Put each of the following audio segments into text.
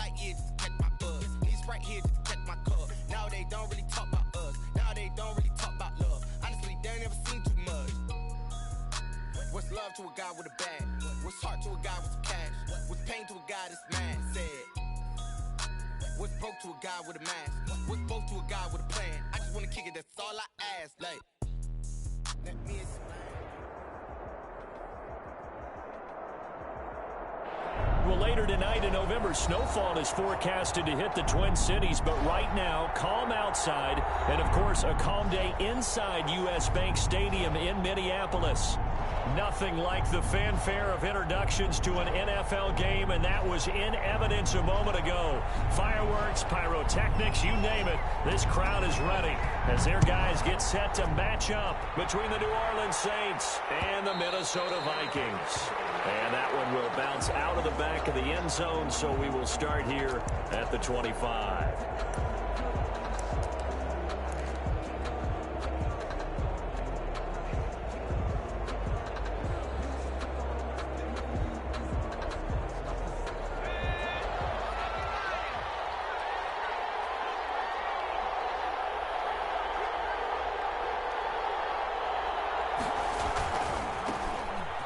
light years just to catch my buzz. These right here just to catch my cup. Now they don't really talk about us. Now they don't really talk about love. Honestly, they ain't never seen too much. What's love to a guy with a bag? What's heart to a guy with some cash? What's pain to a guy that's mad? Said. What's broke to a guy with a mask? What's both to a guy with a plan? I just wanna kick it, that's all I ask. Like, let me explain. Well, later tonight in November, snowfall is forecasted to hit the Twin Cities, but right now, calm outside, and of course, a calm day inside U.S. Bank Stadium in Minneapolis. Nothing like the fanfare of introductions to an NFL game, and that was in evidence a moment ago. Fireworks, pyrotechnics, you name it. This crowd is ready as their guys get set to match up between the New Orleans Saints and the Minnesota Vikings. And that one will bounce out of the back of the end zone, so we will start here at the 25.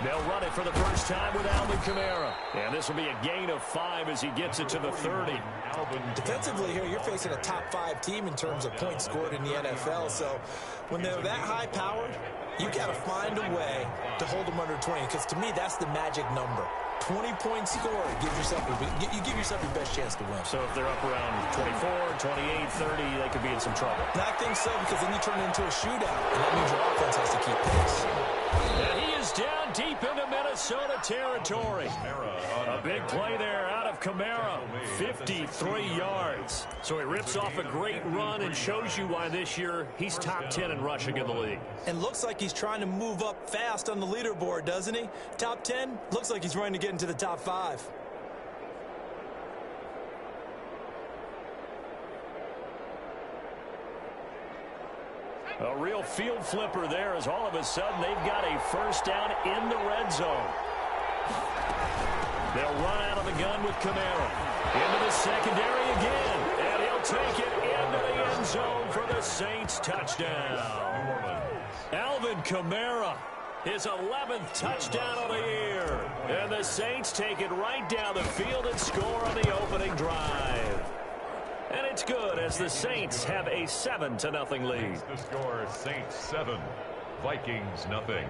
They'll run it for the first time with Alvin Kamara. And this will be a gain of 5 as he gets it to the 30. Defensively here, you're facing a top-5 team in terms of points scored in the NFL. So when they're that high-powered, you got to find a way to hold them under 20. Because to me, that's the magic number. 20 points scored, you give yourself your best chance to win. So if they're up around 24, 28, 30, they could be in some trouble. And I think so, because then you turn it into a shootout, and that means your offense has to keep pace. And he is down deep into Minnesota territory. A big play there out of Kamara, 53 yards. So he rips off a great run and shows you why this year he's top 10 in rushing in the league. And looks like he's trying to move up fast on the leaderboard, doesn't he? Top 10, looks like he's trying to get into the top 5. A real field flipper there as all of a sudden they've got a first down in the red zone. They'll run out of the gun with Kamara. Into the secondary again. And he'll take it into the end zone for the Saints touchdown. Alvin Kamara, his 11th touchdown of the year. And the Saints take it right down the field and score on the opening drive. And it's good as the Saints have a 7-0 lead. The score, Saints 7, Vikings 0.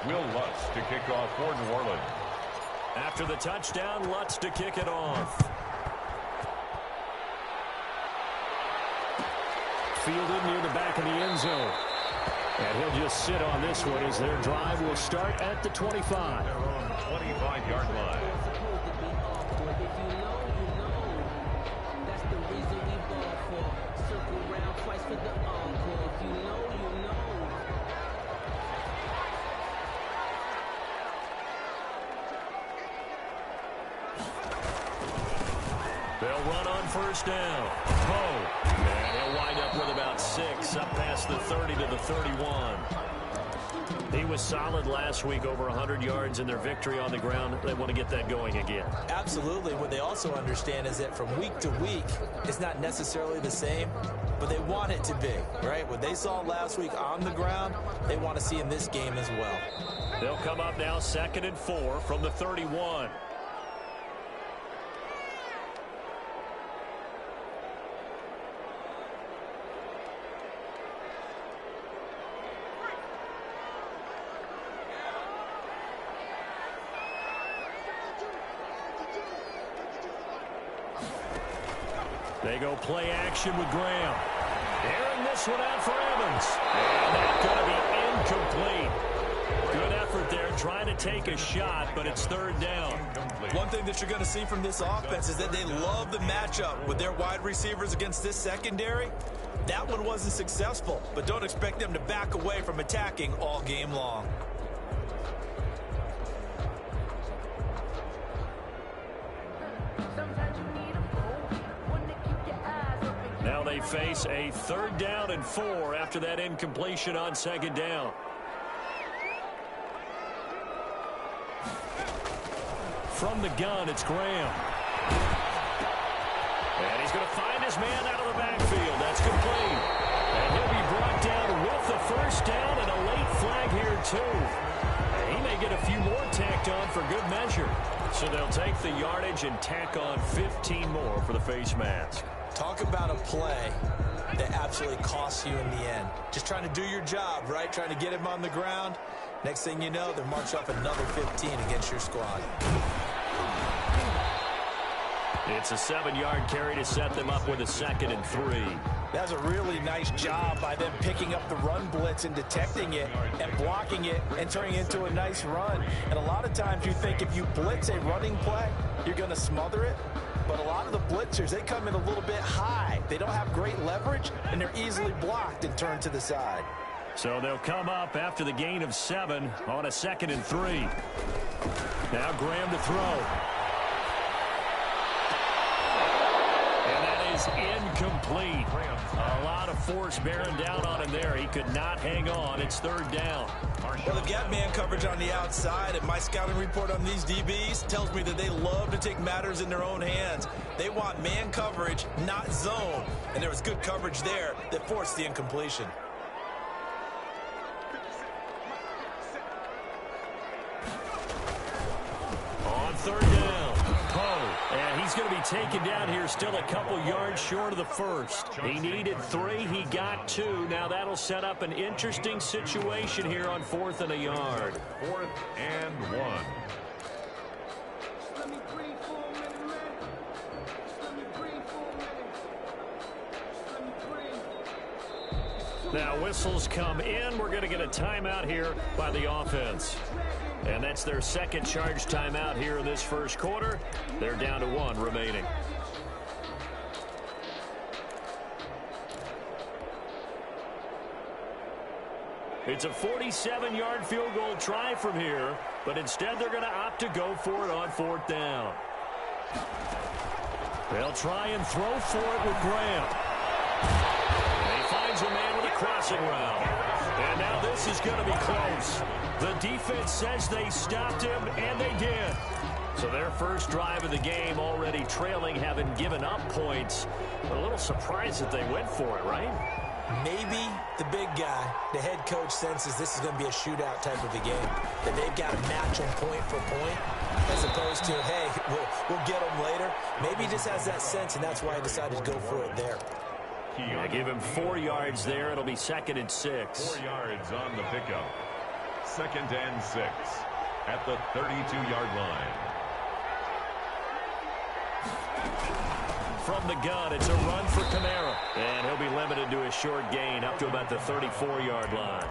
Will Lutz to kick off for New Orleans. After the touchdown, Lutz to kick it off. Fielded near the back of the end zone. And he'll just sit on this one as their drive will start at the 25. Their own 25-yard line. They'll run on first down. And he'll wind up with about 6, up past the 30 to the 31. He was solid last week, over 100 yards in their victory on the ground. They want to get that going again. Absolutely. What they also understand is that from week to week, it's not necessarily the same, but they want it to be, right? What they saw last week on the ground, they want to see in this game as well. They'll come up now 2nd and 4 from the 31. They go play action with Graham. Airing this one out for Evans. And that's going to be incomplete. Good effort there trying to take a shot, but it's 3rd down. One thing that you're going to see from this offense is that they love the matchup with their wide receivers against this secondary. That one wasn't successful, but don't expect them to back away from attacking all game long. Now they face a 3rd down and 4 after that incompletion on 2nd down. From the gun, it's Graham. And he's going to find his man out of the backfield. That's complete. And he'll be brought down with the first down and a late flag here, too. And he may get a few more tacked on for good measure. So they'll take the yardage and tack on 15 more for the face mask. Talk about a play that absolutely costs you in the end. Just trying to do your job, right? Trying to get him on the ground. Next thing you know, they're marched off another 15 against your squad. It's a 7-yard carry to set them up with a 2nd and 3. That's a really nice job by them picking up the run blitz and detecting it and blocking it and turning it into a nice run. And a lot of times you think if you blitz a running play, you're going to smother it. But a lot of the blitzers, they come in a little bit high. They don't have great leverage, and they're easily blocked and turned to the side. So they'll come up after the gain of 7 on a 2nd and 3. Now Graham to throw. Is incomplete. A lot of force bearing down on him there. He could not hang on. It's 3rd down. Well, they've got man coverage on the outside, and my scouting report on these DBs tells me that they love to take matters in their own hands. They want man coverage, not zone. And there was good coverage there that forced the incompletion. On 3rd down. And he's going to be taken down here still a couple yards short of the first. He needed 3. He got 2. Now that'll set up an interesting situation here on 4th and a yard. 4th and 1. Now whistles come in. We're going to get a timeout here by the offense. And that's their 2nd charge timeout here in this first quarter. They're down to 1 remaining. It's a 47-yard field goal try from here, but instead they're going to opt to go for it on 4th down. They'll try and throw for it with Graham. And he finds a man with a crossing route. And now this is going to be close. The defense says they stopped him, and they did. So their first drive of the game already trailing, having given up points. But a little surprised that they went for it, right? Maybe the big guy, the head coach, senses this is going to be a shootout type of a game. That they've got to match them point for point, as opposed to, hey, we'll get them later. Maybe he just has that sense, and that's why he decided to go for it there. I give him 4 yards there. It'll be 2nd and 6. 4 yards on the pickup. 2nd and 6 at the 32-yard line. From the gun, it's a run for Kamara. And he'll be limited to a short gain up to about the 34-yard line.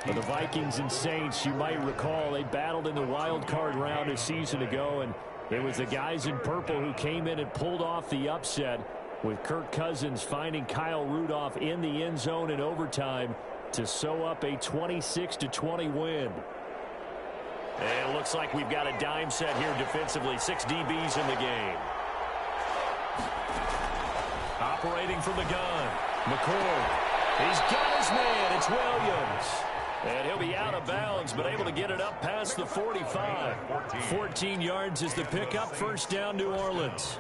For the Vikings and Saints, you might recall they battled in the wild card round a season ago, and it was the guys in purple who came in and pulled off the upset, with Kirk Cousins finding Kyle Rudolph in the end zone in overtime to sew up a 26-20 win. And it looks like we've got a dime set here defensively. 6 DBs in the game. Operating from the gun, McCord. He's got his man. It's Williams. And he'll be out of bounds, but able to get it up past the 45. 14 yards is the pickup. First down, New Orleans.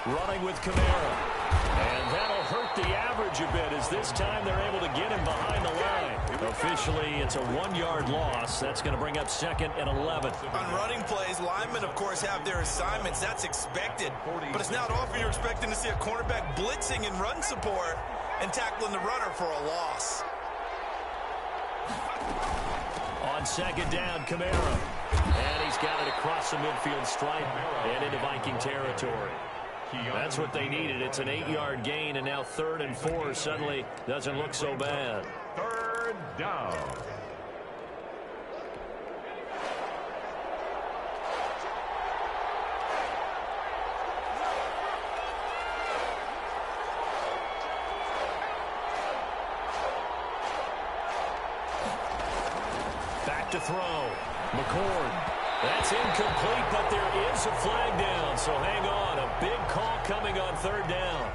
Running with Kamara. And that'll hurt the average a bit, as this time they're able to get him behind the line. Officially, it's a 1-yard loss. That's going to bring up 2nd and 11. On running plays, linemen, of course, have their assignments. That's expected. But it's not often you're expecting to see a cornerback blitzing and run support and tackling the runner for a loss. On 2nd down, Kamara. And he's got it across the midfield stripe and into Viking territory. That's what they needed. It's an 8-yard gain, and now 3rd and 4 suddenly doesn't look so bad. 3rd down. Back to throw. McCord. That's incomplete, but there is a flag down, so hang on. A big call coming on 3rd down.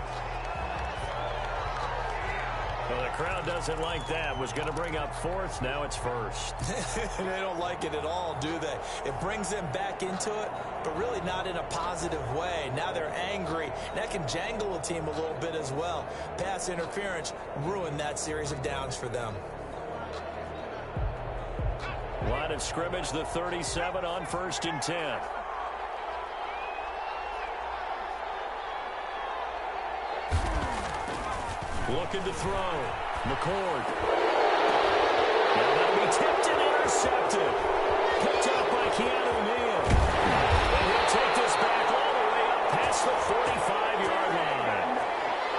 Well, the crowd doesn't like that. Was going to bring up fourth. Now it's first. They don't like it at all, do they? It brings them back into it, but really not in a positive way. Now they're angry. That can jangle a team a little bit as well. Pass interference ruined that series of downs for them. Line of scrimmage, the 37 on 1st and 10. Looking to throw. McCord. Now that'll be tipped and intercepted. Picked up by Keanu Neal. And he'll take this back all the way up past the 45-yard line.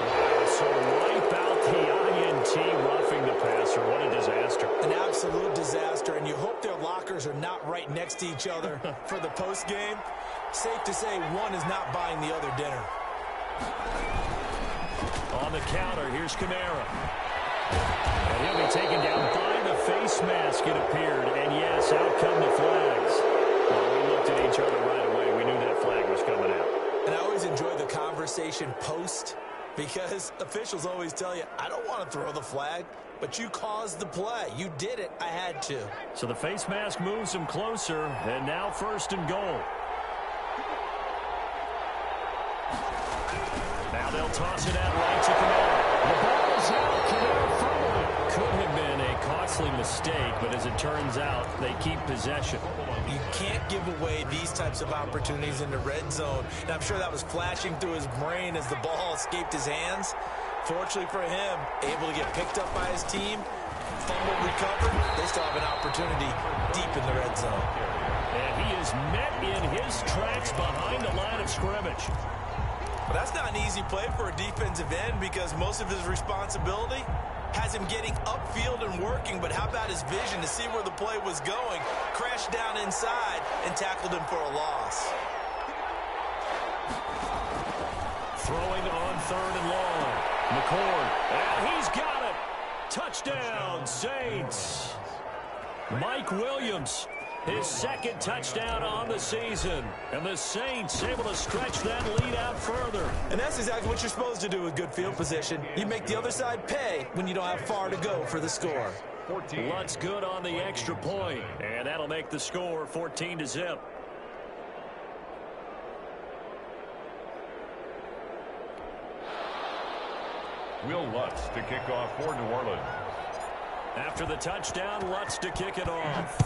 Wow, so wipe out the INT roughing the passer. What a disaster. An absolute disaster, and you hope their lockers are not right next to each other for the postgame. Safe to say one is not buying the other dinner. On the counter, here's Kamara. And he'll be taken down by the face mask, it appeared. And yes, out come the flags. Well, we looked at each other right away. We knew that flag was coming out. And I always enjoy the conversation post, because officials always tell you, I don't want to throw the flag, but you caused the play. You did it. I had to. So the face mask moves him closer, and now 1st and goal. Now they'll toss it out right to Kamara. The ball is out. Kamara fumbled it. Could have been a costly mistake, but as it turns out, they keep possession. You can't give away these types of opportunities in the red zone. And I'm sure that was flashing through his brain as the ball escaped his hands. Fortunately for him, able to get picked up by his team, fumble recovered. They still have an opportunity deep in the red zone. And he is met in his tracks behind the line of scrimmage. But that's not an easy play for a defensive end, because most of his responsibility has him getting upfield and working. But how about his vision to see where the play was going? Crashed down inside and tackled him for a loss. Throwing on 3rd and long. McCord. And he's got it. Touchdown, Saints. Mike Williams. His 2nd touchdown on the season. And the Saints able to stretch that lead out further. And that's exactly what you're supposed to do with good field position. You make the other side pay when you don't have far to go for the score. 14. Lutz good on the extra point. And that'll make the score 14-0. Will Lutz to kick off for New Orleans. After the touchdown, Lutz to kick it off.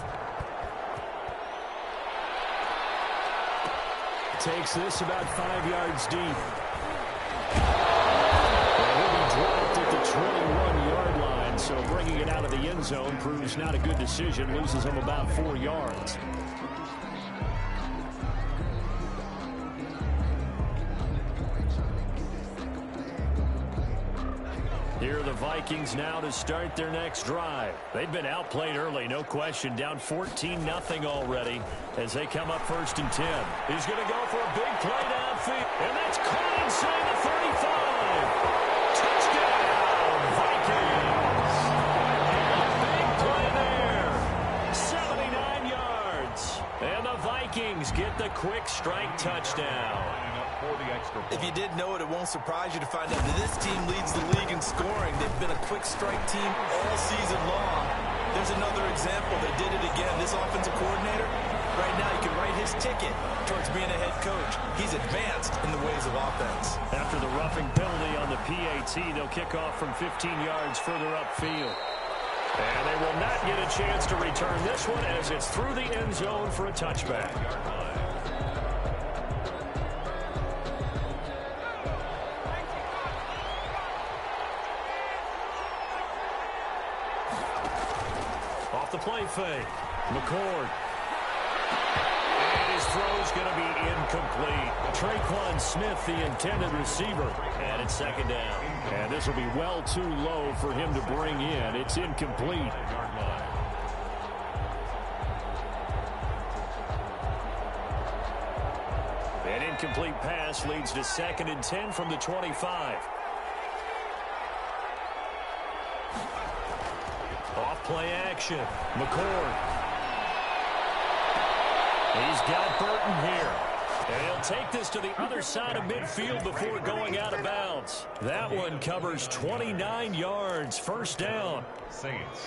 Takes this about 5 yards deep. And he'll be dropped at the 21-yard line, so bringing it out of the end zone proves not a good decision. Loses him about 4 yards. Here are the Vikings now to start their next drive. They've been outplayed early, no question. Down 14-0 already as they come up 1st and 10. He's going to go for a big play downfield. And that's caught inside the 35. Touchdown, Vikings. Big play there. 79 yards. And the Vikings get the quick strike touchdown. If you didn't know it, it won't surprise you to find out that this team leads the league in scoring. They've been a quick strike team all season long. There's another example. They did it again. This offensive coordinator, right now, you can write his ticket towards being a head coach. He's advanced in the ways of offense. After the roughing penalty on the PAT, they'll kick off from 15 yards further upfield. And they will not get a chance to return this one as it's through the end zone for a touchback. Off the play fake. McCord. And his throw's going to be incomplete. Traquan Smith, the intended receiver. And it's 2nd down. And this will be well too low for him to bring in. It's incomplete. An incomplete pass leads to 2nd and 10 from the 25. Off play action. McCord. He's got Burton here. And he'll They'll take this to the other side of midfield before going out of bounds. That one covers 29 yards. First down. Saints.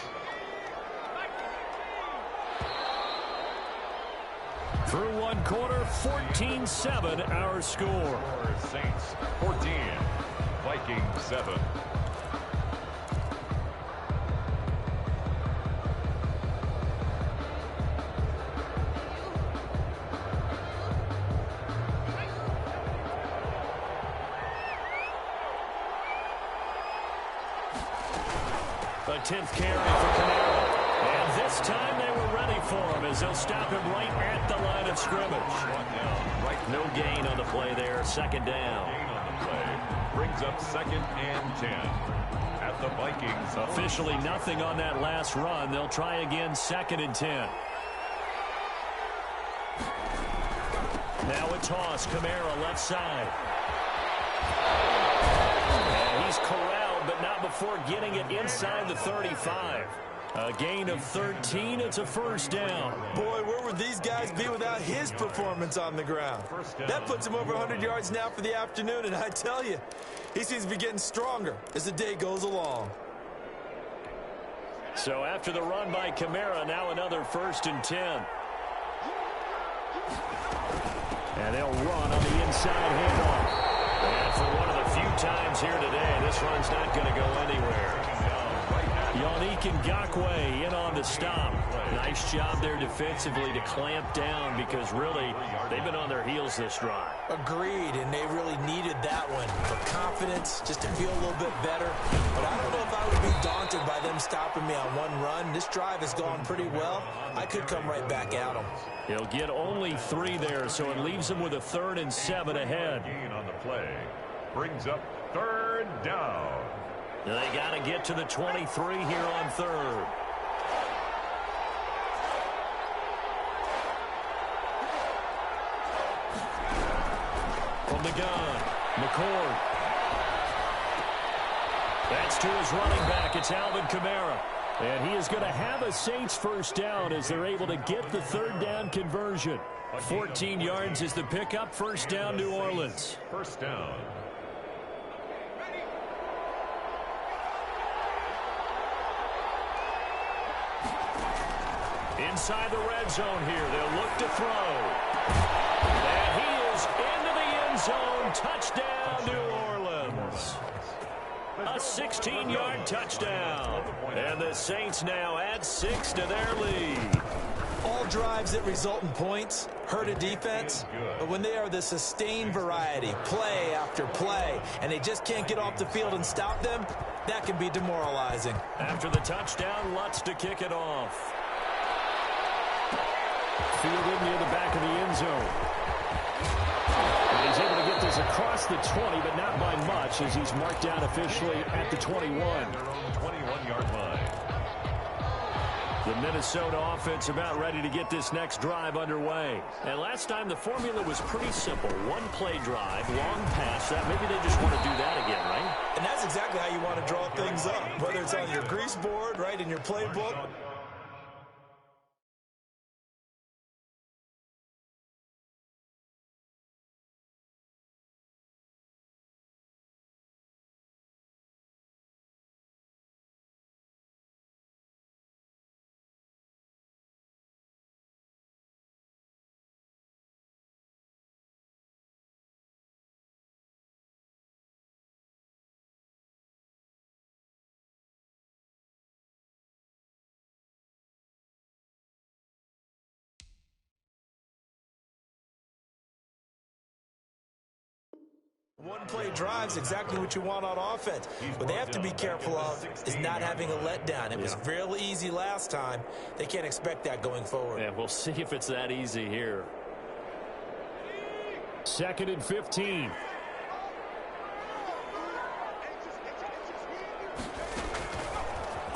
Through one quarter, 14-7 our score. Saints 14, Vikings 7. A 10th carry for Kamara. And this time they were ready for him as they'll stop him right at the line of scrimmage. No gain on the play there. Second down. Gain on the play brings up 2nd and 10 at the Vikings. Officially nothing on that last run. They'll try again 2nd and 10. Now a toss. Kamara left side. And he's corralled, but not before getting it inside the 35. A gain of 13. It's a first down. Boy, where would these guys be without his performance on the ground? That puts him over 100 yards now for the afternoon, and I tell you, he seems to be getting stronger as the day goes along. So after the run by Kamara, now another 1st and 10. And they'll run on the inside handoff. And for one of the few times here today, this run's not going to go anywhere. Yannick Ngakoue in on the stop. Nice job there defensively to clamp down because really they've been on their heels this drive. Agreed, and they really needed that one for confidence, just to feel a little bit better. But I don't know if I would be daunted by them stopping me on one run. This drive has gone pretty well. I could come right back at them. He'll get only 3 there, so it leaves him with a 3rd and 7 ahead. Gain on the play brings up 3rd down. They got to get to the 23 here on 3rd. From the gun, McCord. That's to his running back. It's Alvin Kamara. And he is going to have a Saints first down as they're able to get the 3rd down conversion. 14 yards is the pickup. First down, New Orleans. First down. Inside the red zone here. They'll look to throw. And he is into the end zone. Touchdown, New Orleans. A 16-yard touchdown. And the Saints now add 6 to their lead. All drives that result in points hurt a defense, but when they are the sustained variety, play after play, and they just can't get off the field and stop them, that can be demoralizing. After the touchdown, Lutz to kick it off. Fielded near the back of the end zone. And he's able to get this across the 20, but not by much as he's marked down officially at the 21. Their own 21-yard line. The Minnesota offense about ready to get this next drive underway. And last time the formula was pretty simple. One-play drive, long pass. That maybe they just want to do that again, right? And that's exactly how you want to draw things up, whether it's on your grease board, right, in your playbook. One-play drive's exactly what you want on offense. What they have to be careful of is not having a letdown. It was real easy last time. They can't expect that going forward. Yeah, we'll see if it's that easy here. 2nd and 15.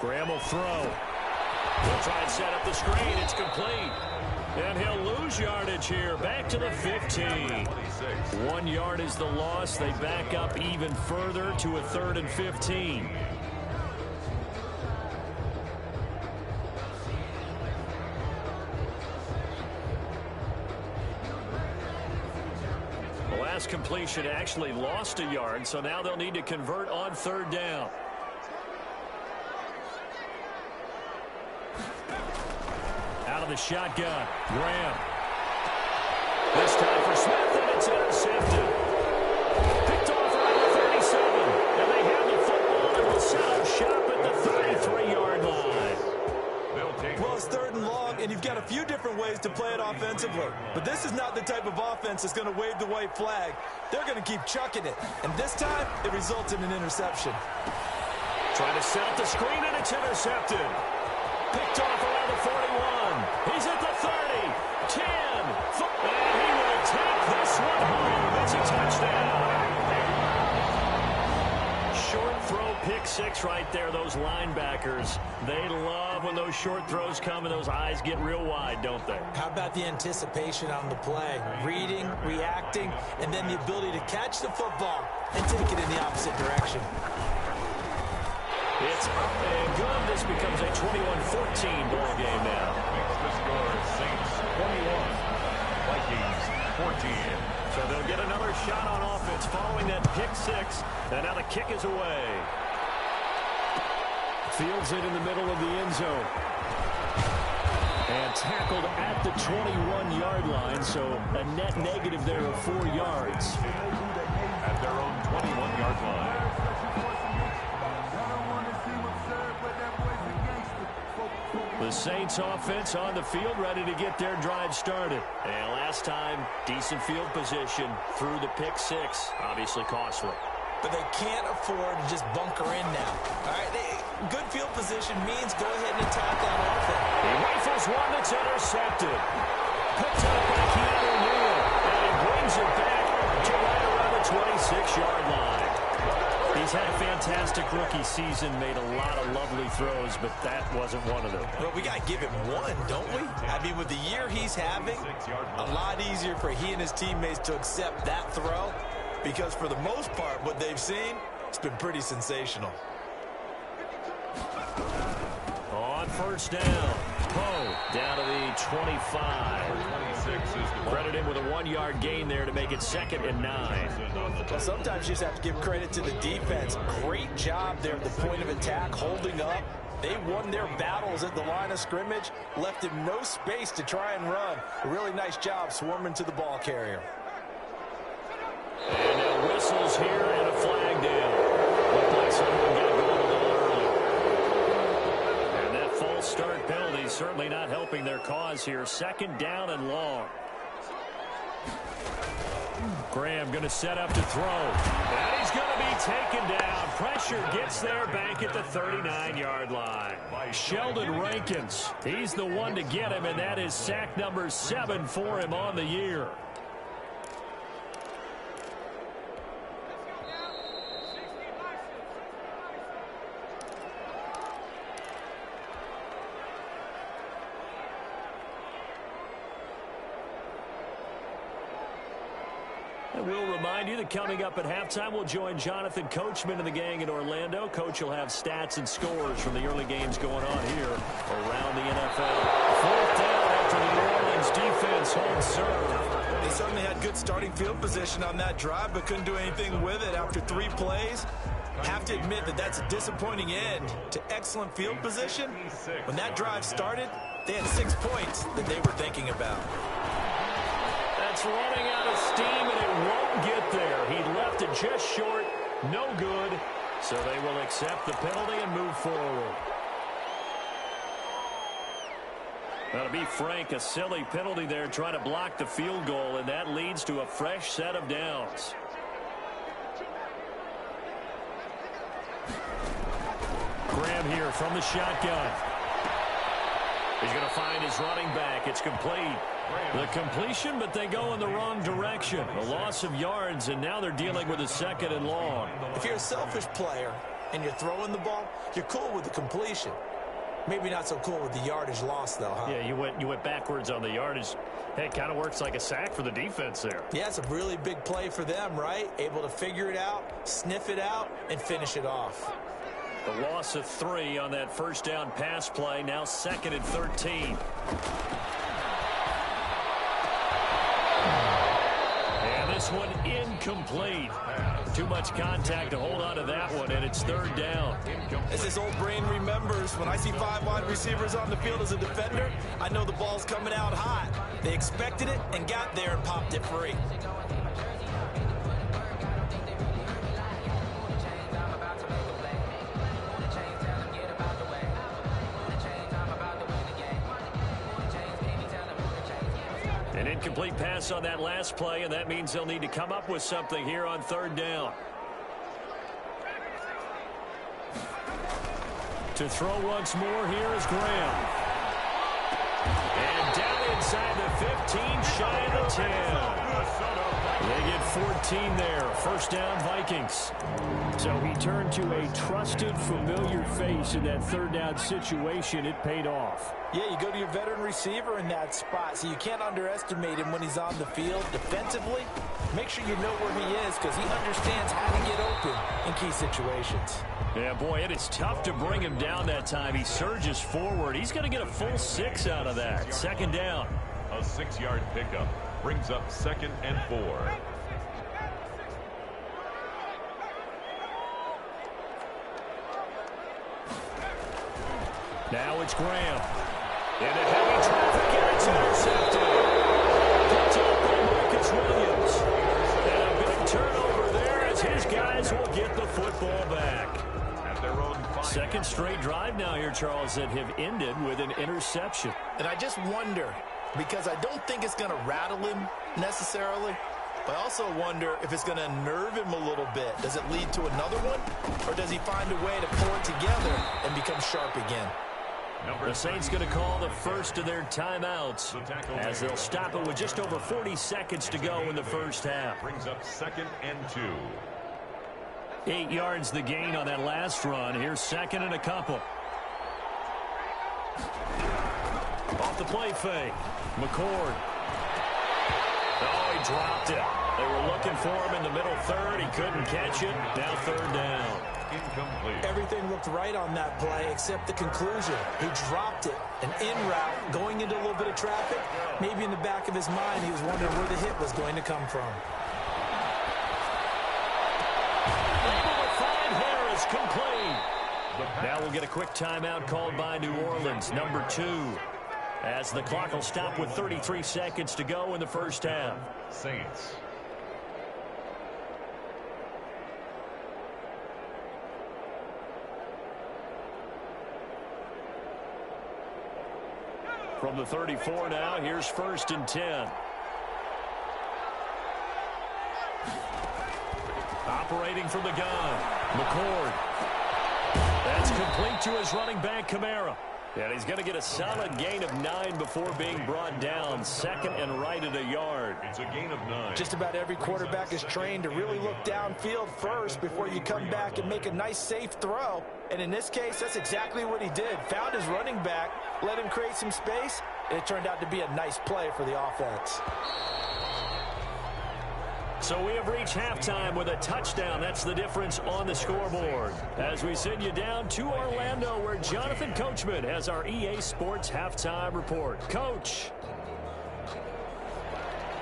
Graham will throw. He'll try and set up the screen. It's complete. And he'll lose yardage here. Back to the 15. 1 yard is the loss. They back up even further to a 3rd and 15. The last completion actually lost a yard, so now they'll need to convert on third down. Out of the shotgun, Graham. This time for Smith, and it's intercepted. Picked off around the 37, and they have the football and will set up shop at the 33-yard line. Well, it's third and long, and you've got a few different ways to play it offensively. But this is not the type of offense that's going to wave the white flag. They're going to keep chucking it. And this time, it results in an interception. Trying to set up the screen, and it's intercepted. Picked off around the 41. He's at the 30, 10, and he will take this one home. It's a touchdown. Short throw, pick six right there. Those linebackers, they love when those short throws come and those eyes get real wide, don't they? How about the anticipation on the play? Reading, reacting, and then the ability to catch the football and take it in the opposite direction. It's up and good. This becomes a 21-14 ball game now. The score is Saints 21, Vikings 14. So they'll get another shot on offense following that pick six. And now the kick is away. Fields it in the middle of the end zone. And tackled at the 21-yard line, so a net negative there of 4 yards. At their own 21-yard line. The Saints offense on the field, ready to get their drive started. And last time, decent field position through the pick six. Obviously costly. But they can't afford to just bunker in now. All right, good field position means go ahead and attack that offense. He rifles one that's intercepted. Picked up by Keanu Neal. And he brings it back to right around the 26-yard line. He's had a fantastic rookie season, made a lot of lovely throws, but that wasn't one of them. Well, we got to give him one, don't we? I mean, with the year he's having, a lot easier for he and his teammates to accept that throw, because for the most part, what they've seen, it's been pretty sensational. On first down, Poe down to the 25. Credit him with a 1-yard gain there to make it 2nd and 9. Well, sometimes you just have to give credit to the defense. Great job there at the point of attack, holding up. They won their battles at the line of scrimmage, left him no space to try and run. A really nice job swarming to the ball carrier. And now whistles here and a flag down. Looked like someone got going a little early. And that false start penalty certainly not helping their cause here. 2nd down and long. Graham going to set up to throw. And he's going to be taken down. Pressure gets there back at the 39-yard line. Sheldon Rankins, he's the one to get him, and that is sack number 7 for him on the year. And we'll remind you that coming up at halftime, we'll join Jonathan Coachman and the gang in Orlando. Coach will have stats and scores from the early games going on here around the NFL. 4th down after the New Orleans defense holds serve. They certainly had good starting field position on that drive, but couldn't do anything with it after 3 plays. Have to admit that that's a disappointing end to excellent field position. When that drive started, they had 6 points that they were thinking about. That's running out of steam, and it won't get there. He left it just short. No good. So they will accept the penalty and move forward. Now, to be frank, a silly penalty there trying to block the field goal, and that leads to a fresh set of downs. Graham here from the shotgun. He's going to find his running back. It's complete. The completion, but they go in the wrong direction. A loss of yards, and now they're dealing with a 2nd and long. If you're a selfish player and you're throwing the ball, you're cool with the completion. Maybe not so cool with the yardage loss, though, huh? Yeah, you went backwards on the yardage. Hey, it kind of works like a sack for the defense there. Yeah, it's a really big play for them, right? Able to figure it out, sniff it out, and finish it off. The loss of 3 on that first down pass play, now 2nd and 13. And this this one incomplete. Too much contact to hold on to that one, and it's third down. As this old brain remembers, when I see 5 wide receivers on the field as a defender, I know the ball's coming out hot. They expected it and got there and popped it free. An incomplete pass on that last play, and that means they'll need to come up with something here on third down. To throw once more, here is Graham. And down inside the 15, shy of the 10. They get 14 there. First down, Vikings. So he turned to a trusted, familiar face in that third down situation. It paid off. Yeah, you go to your veteran receiver in that spot, so you can't underestimate him when he's on the field. Defensively, make sure you know where he is because he understands how to get open in key situations. Yeah, boy, it is tough to bring him down that time. He surges forward. He's going to get a full 6 out of that. Second down. A 6-yard pickup brings up 2nd and 4. Now it's Graham. In a heavy traffic, and it's intercepted. Picked up by Marcus Williams. And a big turnover there as his guys will get the football back. At their own 5. Second straight drive now here, Charles, that have ended with an interception. And I just wonder, because I don't think it's going to rattle him necessarily, but I also wonder if it's going to nerve him a little bit. Does it lead to another one, or does he find a way to pull it together and become sharp again? The Saints going to call the first of their timeouts as they'll stop it with just over 40 seconds to go in the first half. Brings up 2nd and 2. 8 yards the gain on that last run. Here's second and a couple. Off the play fake. McCord. Oh, he dropped it. They were looking for him in the middle third. He couldn't catch it. Now third down. Incomplete. Everything looked right on that play except the conclusion. He dropped it. An in route, going into a little bit of traffic. Maybe in the back of his mind, he was wondering where the hit was going to come from. Able to find Harris complete. Now we'll get a quick timeout called by New Orleans, number 2. As the clock will stop with 33 seconds to go in the first half. Saints. From the 34 now, here's 1st and 10. Operating from the gun, McCord. That's complete to his running back, Kamara. And he's going to get a solid gain of 9 before being brought down. Second and right at a yard. It's a gain of 9. Just about every quarterback is trained to really look downfield first before you come back and make a nice, safe throw. And in this case, that's exactly what he did. Found his running back, let him create some space, and it turned out to be a nice play for the offense. So we have reached halftime with a touchdown. That's the difference on the scoreboard. As we send you down to Orlando, where Jonathan Coachman has our EA Sports halftime report. Coach.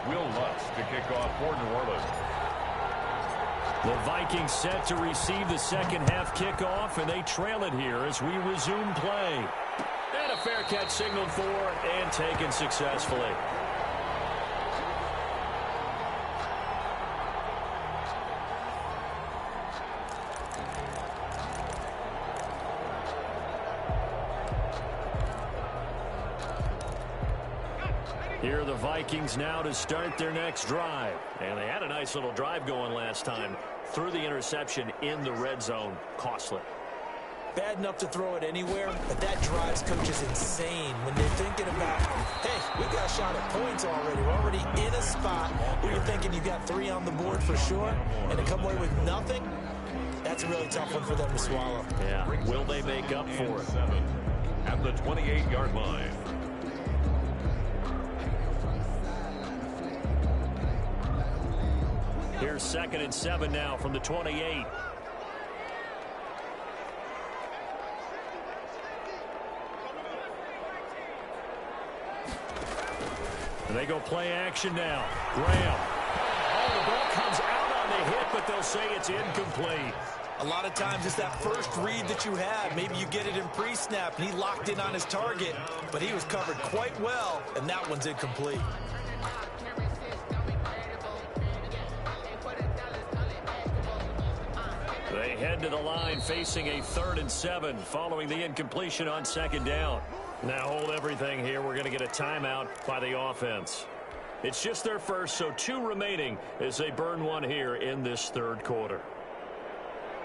Will Lutz to kick off for New Orleans. The Vikings set to receive the second half kickoff, and they trail it here as we resume play. And a fair catch signaled for and taken successfully. Here are the Vikings now to start their next drive. And they had a nice little drive going last time. Threw the interception in the red zone. Costly. Bad enough to throw it anywhere, but that drives coaches insane when they're thinking about, hey, we got a shot at points already. We're already in a spot where you're thinking you got 3 on the board for sure, and to come away with nothing, that's a really tough one for them to swallow. Yeah, will they make up for it? 7 at the 28-yard line. Here's 2nd and 7 now from the 28. And they go play action now. Graham. Oh, the ball It's incomplete. A lot of times it's that first read that you have. Maybe you get it in pre-snap, and he locked in on his target, but he was covered quite well, and that one's incomplete. They head to the line facing a 3rd and 7 following the incompletion on 2nd down. Now hold everything here. We're going to get a timeout by the offense. It's just their first, so 2 remaining as they burn one here in this 3rd quarter.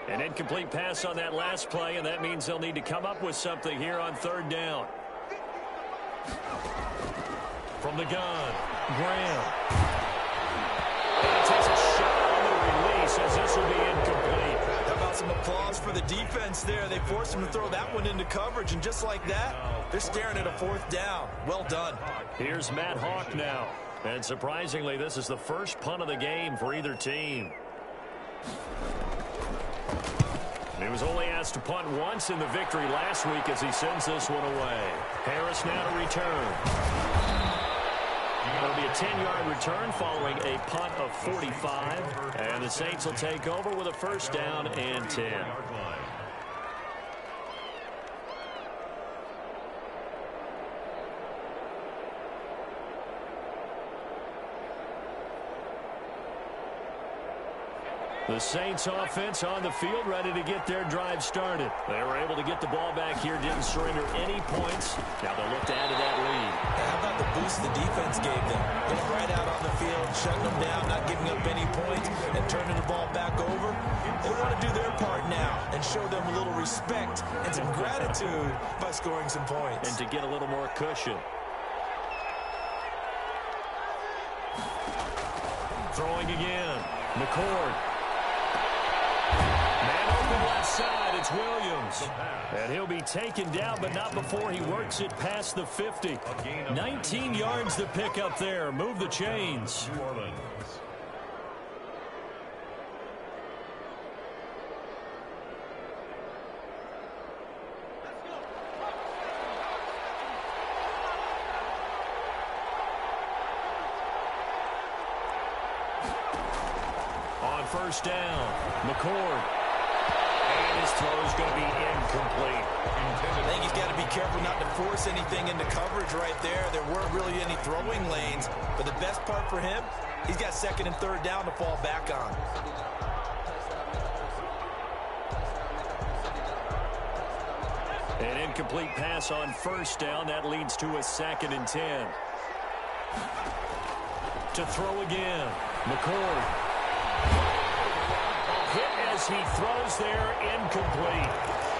An incomplete pass on that last play, and that means they'll need to come up with something here on 3rd down. From the gun, Graham. And takes a shot on the release as this will be incomplete. How about some applause for the defense there? They forced him to throw that one into coverage, and just like that, they're staring at a 4th down. Well done. Here's Matt Hawk now. And surprisingly, this is the first punt of the game for either team. He was only asked to punt once in the victory last week as he sends this one away. Harris now to return. It'll be a 10-yard return following a punt of 45. And the Saints will take over with a 1st down and 10. The Saints offense on the field, ready to get their drive started. They were able to get the ball back here, didn't surrender any points. Now they'll look to add to that lead. How about the boost the defense gave them? Getting right out on the field, shutting them down, not giving up any points, and turning the ball back over. They want to do their part now and show them a little respect and some gratitude by scoring some points. And to get a little more cushion. Throwing again. McCord. Man open left side, it's Williams. And he'll be taken down, but not before he works it past the 50. 19 yards to pick up there. Move the chains. New Orleans. On 1st down, McCord. And his throw is going to be incomplete. I think he's got to be careful not to force anything into coverage right there. There weren't really any throwing lanes, but the best part for him, he's got 2nd and 3rd down to fall back on. An incomplete pass on 1st down. That leads to a 2nd and 10. To throw again, McCord. Hit as he throws there, incomplete.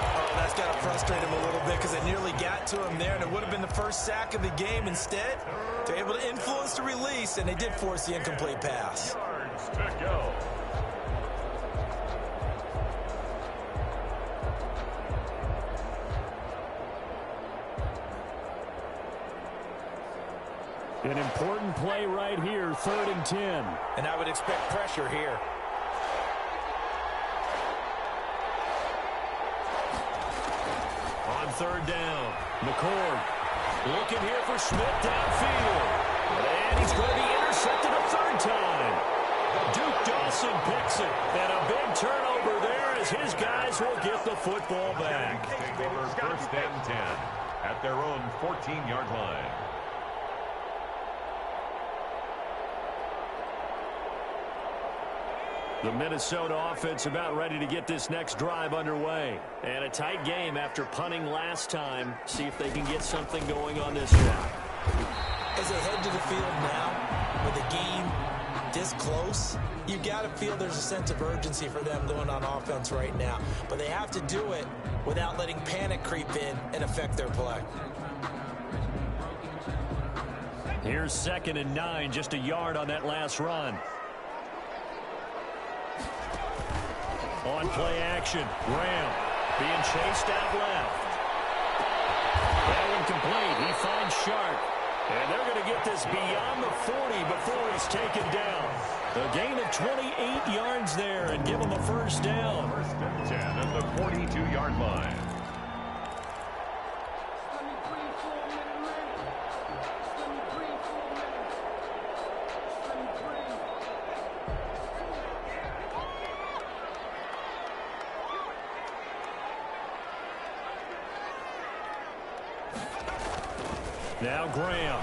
Oh, that's got to frustrate him a little bit because they nearly got to him there, and it would have been the first sack of the game. Instead, they're able to influence the release, and they did force the incomplete pass. Yards to go. An important play right here, 3rd and 10. And I would expect pressure here. On 3rd down, McCord looking here for Smith downfield. And he's going to be intercepted a 3rd time. Duke Dawson picks it. And a big turnover there as his guys will get the football back. Take over 1st and 10 at their own 14-yard line. The Minnesota offense about ready to get this next drive underway. And a tight game after punting last time. See if they can get something going on this one. As they head to the field now, with the game this close, you got to feel there's a sense of urgency for them going on offense right now. But they have to do it without letting panic creep in and affect their play. Here's 2nd and 9, just a yard on that last run. On play action, Graham being chased out left. That one complete. He finds Sharp. And they're going to get this beyond the 40 before he's taken down. A gain of 28 yards there and give him a 1st down. 1st and 10 at the 42-yard line. Now Graham.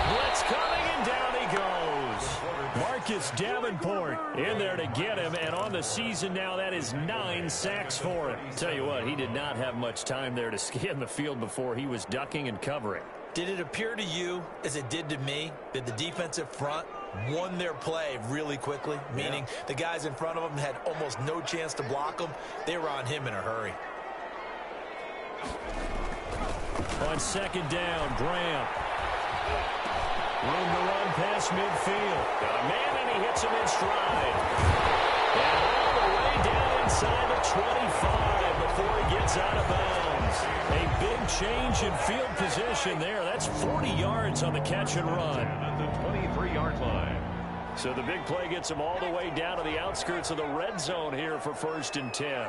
Blitz coming, and down he goes. Marcus Davenport in there to get him, and on the season now, that is 9 sacks for him. Tell you what, he did not have much time there to scan the field before he was ducking and covering. Did it appear to you, as it did to me, that the defensive front won their play really quickly? Meaning the guys in front of them had almost no chance to block them. They were on him in a hurry. On second down, Graham. Room to run past midfield. Got a man, and he hits him in stride. And all the way down inside the 25 before he gets out of bounds. A big change in field position there. That's 40 yards on the catch and run. At the 23-yard line. So the big play gets him all the way down to the outskirts of the red zone here for 1st and 10.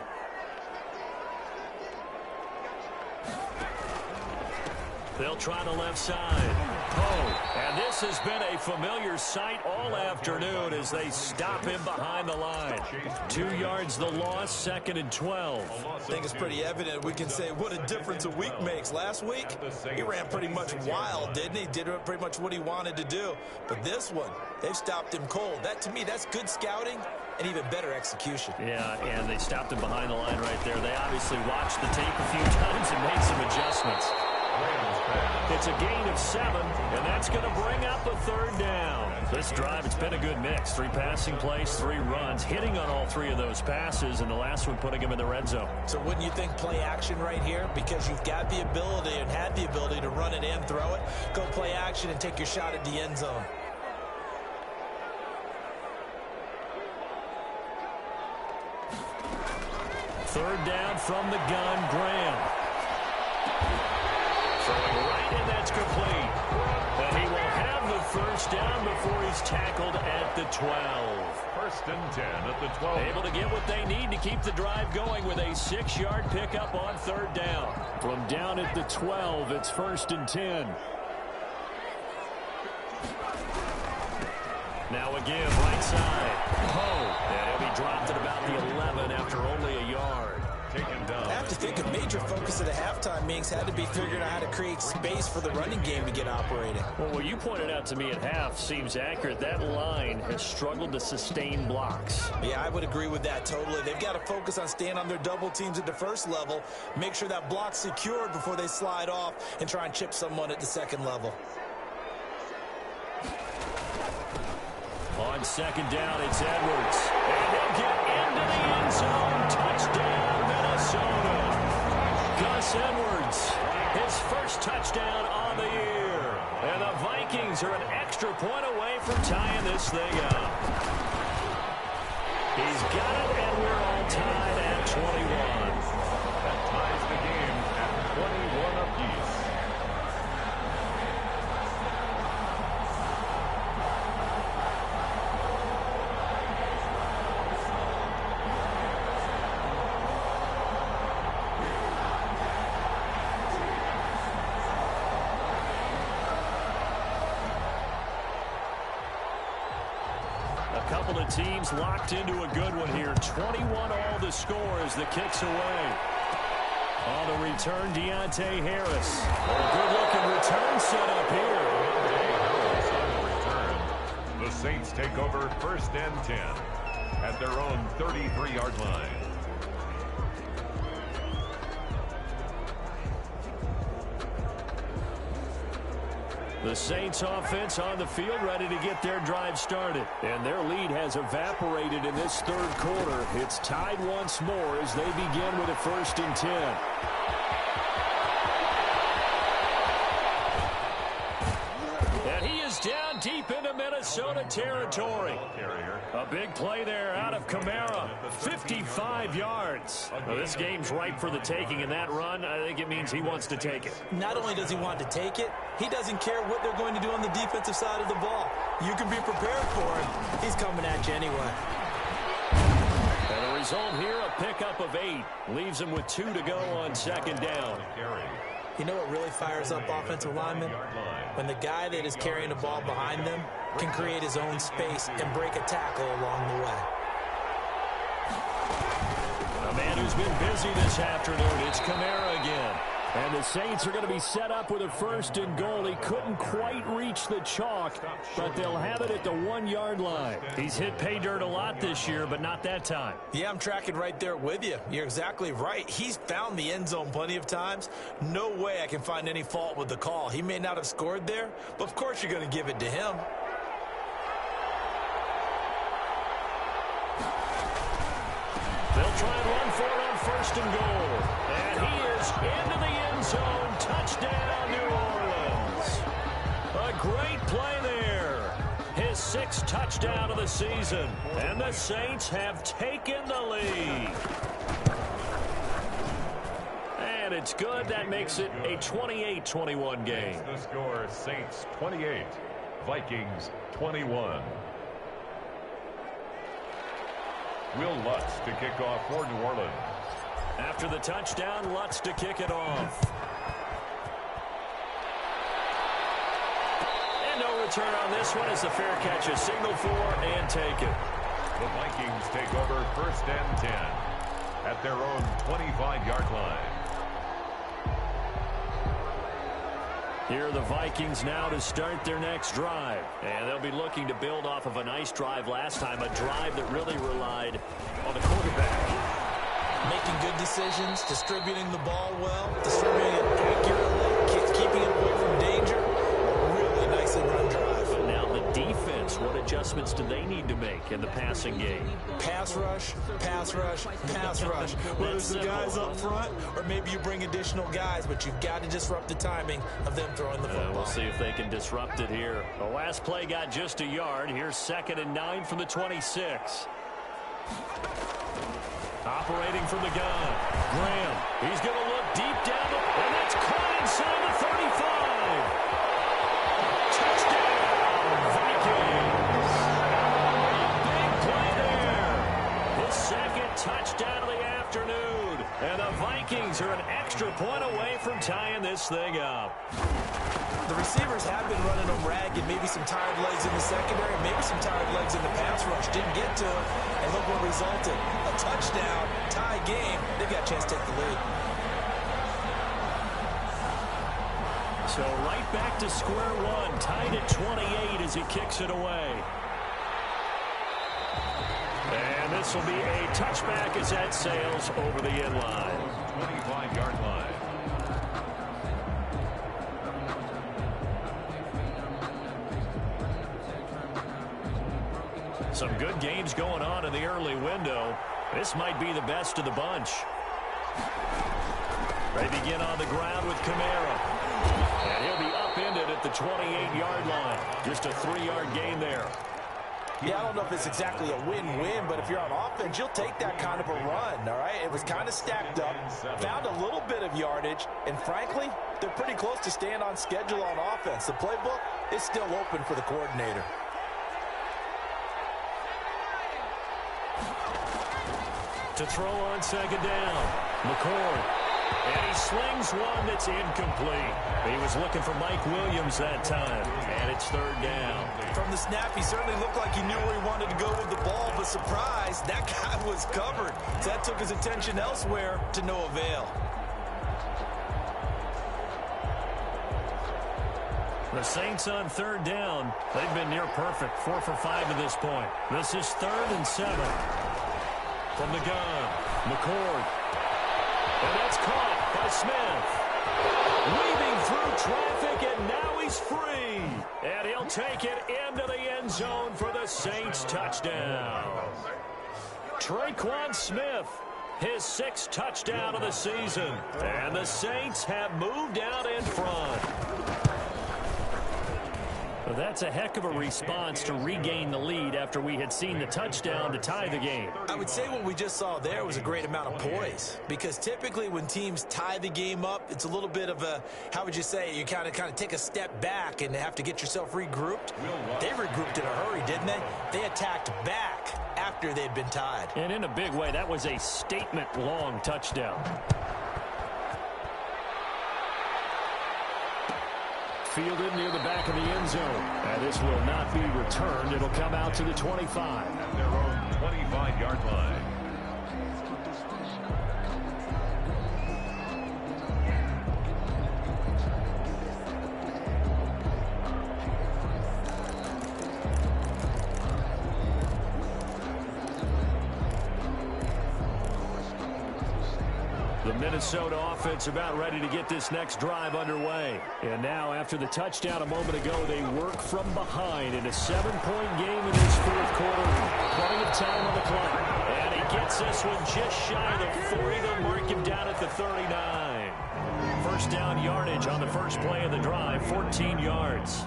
They'll try the left side. Oh, and this has been a familiar sight all afternoon as they stop him behind the line. 2 yards the loss, 2nd and 12. I think it's pretty evident. We can say what a difference a week makes. Last week, he ran pretty much wild, didn't he? Did pretty much what he wanted to do. But this one, they've stopped him cold. That, to me, that's good scouting and even better execution. Yeah, and they stopped him behind the line right there. They obviously watched the tape a few times and made some adjustments. It's a gain of 7, and that's going to bring up a 3rd down. This drive, it's been a good mix. 3 passing plays, 3 runs, hitting on all 3 of those passes, and the last one putting him in the red zone. So wouldn't you think play action right here? Because you've got the ability and had the ability to run it and throw it. Go play action and take your shot at the end zone. Third down from the gun, Graham. Throwing right, and that's complete. And he will have the 1st down before he's tackled at the 12. 1st and 10 at the 12. Able to get what they need to keep the drive going with a 6-yard pickup on 3rd down. From down at the 12, it's 1st and 10. Now again, right side. And he'll be dropped at about the 11 after only a yard. Taken down. I have to think a major focus of the halftime meetings had to be figuring out how to create space for the running game to get operating. Well, what you pointed out to me at half seems accurate. That line has struggled to sustain blocks. Yeah, I would agree with that totally. They've got to focus on staying on their double teams at the 1st level, make sure that block's secured before they slide off and try and chip someone at the 2nd level. On 2nd down, it's Edwards. And he'll get into the end zone. Touchdown, Minnesota. Gus Edwards, his 1st touchdown on the year. And the Vikings are an extra point away from tying this thing up. He's got it, and we're all tied at 21. That ties the game at 21 apiece. Couple of teams locked into a good one here. 21 all the score as the kick's away. On the return, Deontay Harris. A good-looking return set up here. The Saints take over 1st and 10 at their own 33-yard line. The Saints offense on the field ready to get their drive started. And their lead has evaporated in this 3rd quarter. It's tied once more as they begin with a 1st and 10. And he is down deep into Minnesota territory. A big play there out of Kamara. 55 yards. Well, this game's ripe for the taking, and that run, I think it means he wants to take it. Not only does he want to take it, he doesn't care what they're going to do on the defensive side of the ball. You can be prepared for him. He's coming at you anyway. And the result here, a pickup of 8. Leaves him with 2 to go on 2nd down. You know what really fires up offensive linemen? When the guy that is carrying the ball behind them can create his own space and break a tackle along the way. A man who's been busy this afternoon. It's Kamara again. And the Saints are going to be set up with a 1st and goal. He couldn't quite reach the chalk, but they'll have it at the 1-yard line. He's hit pay dirt a lot this year, but not that time. Yeah, I'm tracking right there with you. You're exactly right. He's found the end zone plenty of times. No way I can find any fault with the call. He may not have scored there, but of course you're going to give it to him. They'll try and run for it on 1st and goal. And he is into the end zone. Touchdown, New Orleans. A great play there. His 6th touchdown of the season. And the Saints have taken the lead. And it's good. That makes it a 28-21 game. The score, Saints 28, Vikings 21. Will Lutz to kick off for New Orleans. After the touchdown, Lutz to kick it off. And no return on this one as the fair catch is signaled for and taken. The Vikings take over 1st and 10 at their own 25-yard line. Here are the Vikings now to start their next drive. And they'll be looking to build off of a nice drive last time, a drive that really relied on the quarterback. Making good decisions, distributing the ball well, distributing it accurately, keeping it away from danger. Really nicely run drive. But now the defense, what adjustments do they need to make in the passing game? Pass rush, pass rush, pass rush. Whether it's the guys up front or maybe you bring additional guys, but you've got to disrupt the timing of them throwing the football. We'll see if they can disrupt it here. The last play got just a yard. Here's 2nd and 9 from the 26. Operating from the gun. Graham. He's going to look deep down. And that's caught inside the 35. Touchdown, Vikings. Big play there. His 2nd touchdown of the afternoon. And the Vikings are an extra point away from tying this thing up. The receivers have been running them ragged, maybe some tired legs in the secondary, maybe some tired legs in the pass rush. Didn't get to it, and look what resulted. A touchdown, tie game. They've got a chance to take the lead. So right back to square one, tied at 28 as he kicks it away. And this will be a touchback as that sails over the end line. 25-yard line. Some good games going on in the early window. This might be the best of the bunch. They begin on the ground with Kamara. And he'll be upended at the 28-yard line. Just a 3-yard gain there. Yeah, I don't know if it's exactly a win-win, but if you're on offense, you'll take that kind of a run, all right? It was kind of stacked up, found a little bit of yardage, and frankly, they're pretty close to staying on schedule on offense. The playbook is still open for the coordinator. To throw on 2nd down, McCord. And he slings one that's incomplete. He was looking for Mike Williams that time, and it's 3rd down. From the snap, he certainly looked like he knew where he wanted to go with the ball, but surprise, that guy was covered. So that took his attention elsewhere to no avail. The Saints on 3rd down. They've been near perfect, 4 for 5 to this point. This is 3rd and 7. From the gun, McCord. And that's caught by Smith. Weaving through traffic, and now he's free. And he'll take it into the end zone for the Saints touchdown. Traquan Smith, his 6th touchdown of the season. And the Saints have moved out in front. Well, that's a heck of a response to regain the lead after we had seen the touchdown to tie the game. I would say what we just saw there was a great amount of poise, because typically when teams tie the game up, it's a little bit of a, how would you say, you kind of take a step back and have to get yourself regrouped. They regrouped in a hurry, didn't they? They attacked back after they'd been tied. And in a big way, that was a statement-long touchdown. Fielded near the back of the end zone. And this will not be returned. It'll come out to the 25. At their own 25-yard line. Minnesota offense about ready to get this next drive underway. And now, after the touchdown a moment ago, they work from behind in a 7-point game in this fourth quarter. Plenty of time on the clock. And he gets this one just shy of the 40. They'll mark him down at the 39. First down yardage on the first play of the drive, 14 yards.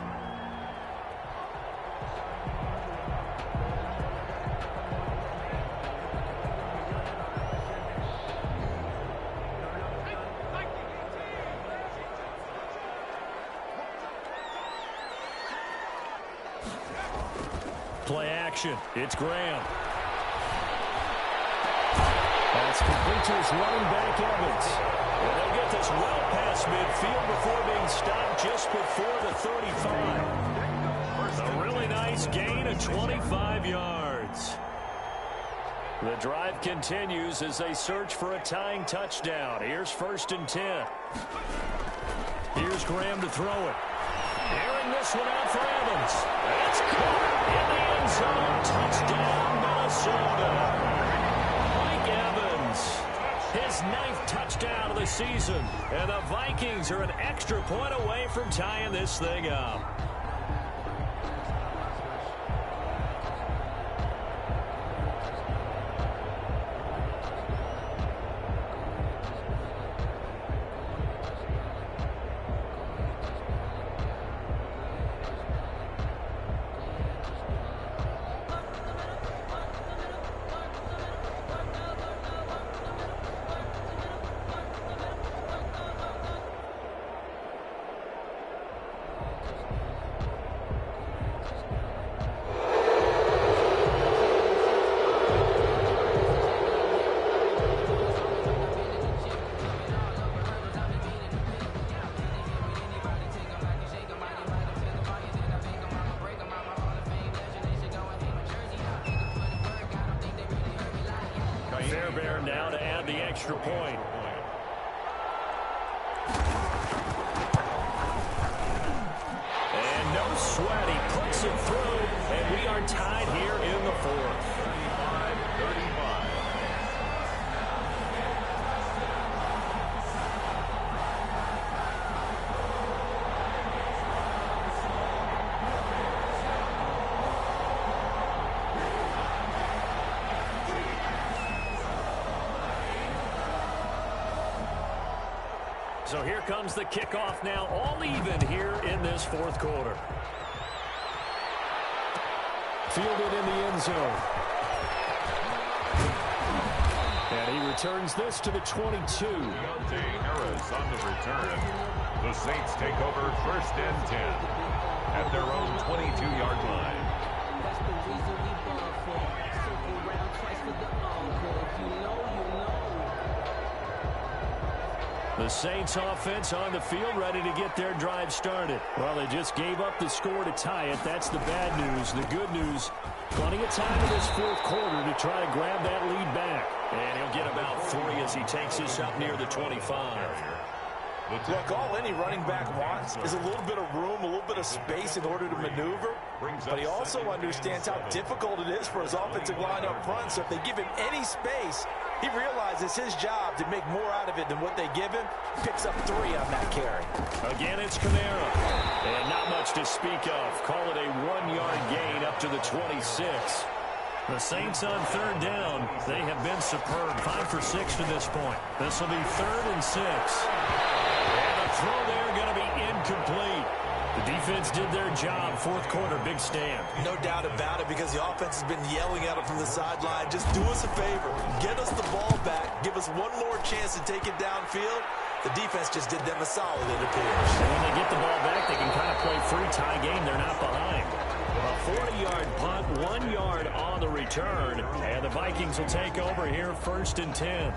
Play action. It's Graham. That's complete to his running back, Evans. And they'll get this well past midfield before being stopped just before the 35. A really nice gain of 25 yards. The drive continues as they search for a tying touchdown. Here's 1st and 10. Here's Graham to throw it. Airing this one out for Evans. It's caught in the end zone. Touchdown, Minnesota. Mike Evans, his 9th touchdown of the season. And the Vikings are an extra point away from tying this thing up. Fairbairn now to add the extra point. And no sweat. He puts it through, and we are tied here in the fourth. 35. So here comes the kickoff now, all even here in this fourth quarter. Fielded in the end zone. And he returns this to the 22. Deontay Harris on the return. The Saints take over 1st and 10 at their own 22-yard line. That's the reason we ball for. Circle round twice for the encore. If you know, you know. The Saints offense on the field ready to get their drive started. Well, they just gave up the score to tie it. That's the bad news. The good news, plenty of time in this fourth quarter to try to grab that lead back. And he'll get about 3 as he takes this up near the 25. Look, all any running back wants is a little bit of room, a little bit of space in order to maneuver. But he also understands how difficult it is for his offensive line up front. So if they give him any space, he realizes his job to make more out of it than what they give him. Picks up 3 on that carry. Again, it's Kamara. And not much to speak of. Call it a 1-yard gain up to the 26. The Saints on 3rd down. They have been superb. 5 for 6 to this point. This will be 3rd and 6. And the throw there going to be incomplete. The defense did their job. Fourth quarter, big stand. No doubt about it, because the offense has been yelling at him from the sideline. Just do us a favor. Get us the ball back. Give us one more chance to take it downfield. The defense just did them a solid, it appears. And when they get the ball back, they can kind of play free tie game. They're not behind. A 40-yard punt, 1 yard on the return. And the Vikings will take over here, 1st and 10.